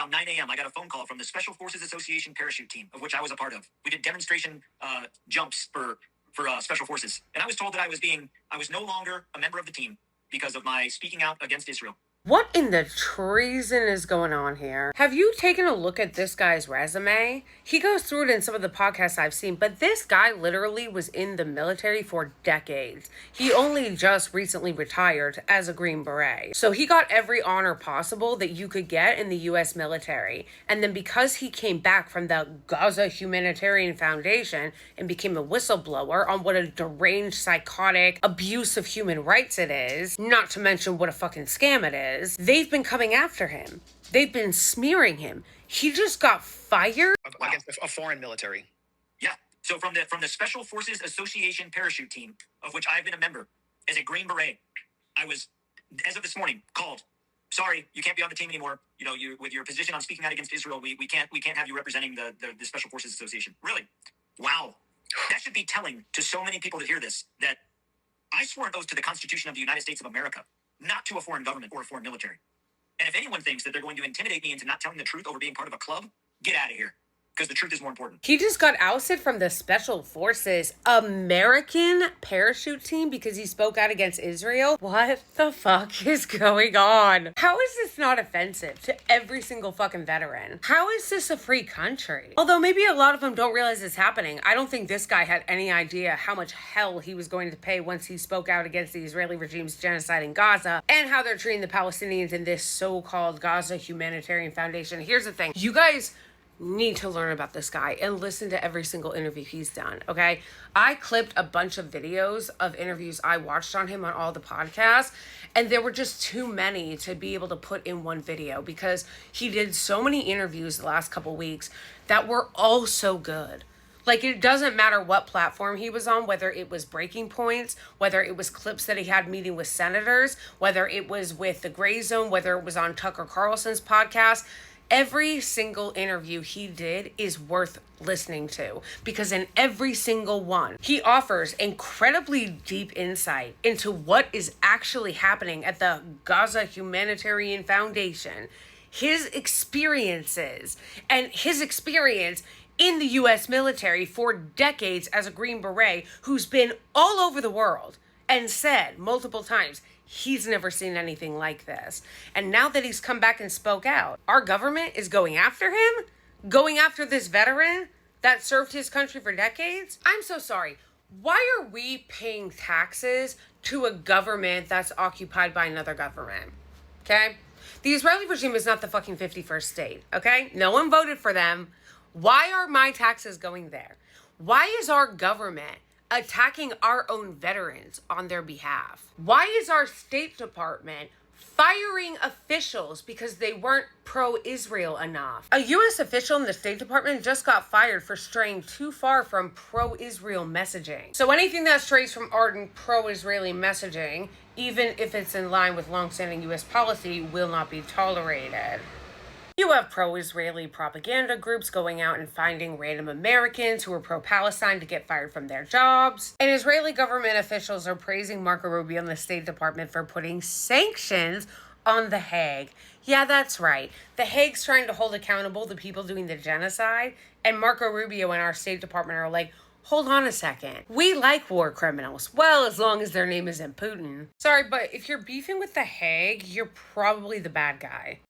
around 9 a.m., I got a phone call from the Special Forces Association parachute team, of which I was a part of. We did demonstration jumps for Special Forces. And I was told that I was no longer a member of the team because of my speaking out against Israel. What in the treason is going on here? Have you taken a look at this guy's resume? He goes through it in some of the podcasts I've seen, but this guy literally was in the military for decades. He only just recently retired as a Green Beret. So he got every honor possible that you could get in the US military. And then because he came back from the Gaza Humanitarian Foundation and became a whistleblower on what a deranged, psychotic abuse of human rights it is, not to mention what a fucking scam it is, they've been coming after him. They've been smearing him. He just got fired against a foreign military. Yeah. So from the Special Forces Association parachute team, of which I've been a member as a Green Beret, I was, as of this morning, called. Sorry, you can't be on the team anymore. You know, you with your position on speaking out against Israel, we can't have you representing the Special Forces Association. Really? Wow. That should be telling to so many people that hear this that I swore an oath to the Constitution of the United States of America, not to a foreign government or a foreign military. And if anyone thinks that they're going to intimidate me into not telling the truth over being part of a club, get out of here. Because the truth is more important. He just got ousted from the Special Forces American parachute team because he spoke out against Israel. What the fuck is going on? How is this not offensive to every single fucking veteran? How is this a free country? Although maybe a lot of them don't realize it's happening. I don't think this guy had any idea how much hell he was going to pay once he spoke out against the Israeli regime's genocide in Gaza and how they're treating the Palestinians in this so-called Gaza Humanitarian Foundation. Here's the thing. You guys need to learn about this guy and listen to every single interview he's done, okay? I clipped a bunch of videos of interviews I watched on him on all the podcasts, and there were just too many to be able to put in one video because he did so many interviews the last couple weeks that were all so good. Like, it doesn't matter what platform he was on, whether it was Breaking Points, whether it was clips that he had meeting with senators, whether it was with the Grayzone, whether it was on Tucker Carlson's podcast. Every single interview he did is worth listening to because in every single one, he offers incredibly deep insight into what is actually happening at the Gaza Humanitarian Foundation, his experiences, and his experience in the U.S. military for decades as a Green Beret who's been all over the world and said multiple times, he's never seen anything like this. And now that he's come back and spoke out, our government is going after him? Going after this veteran that served his country for decades? I'm so sorry. Why are we paying taxes to a government that's occupied by another government? Okay? The Israeli regime is not the fucking 51st state, okay? No one voted for them. Why are my taxes going there? Why is our government attacking our own veterans on their behalf? Why is our State Department firing officials because they weren't pro-Israel enough? A U.S. official in the State Department just got fired for straying too far from pro-Israel messaging. So anything that strays from ardent pro-Israeli messaging, even if it's in line with longstanding U.S. policy, will not be tolerated. You have pro-Israeli propaganda groups going out and finding random Americans who are pro-Palestine to get fired from their jobs. And Israeli government officials are praising Marco Rubio and the State Department for putting sanctions on The Hague. Yeah, that's right. The Hague's trying to hold accountable the people doing the genocide. And Marco Rubio and our State Department are like, hold on a second. We like war criminals. Well, as long as their name isn't Putin. Sorry, but if you're beefing with The Hague, you're probably the bad guy.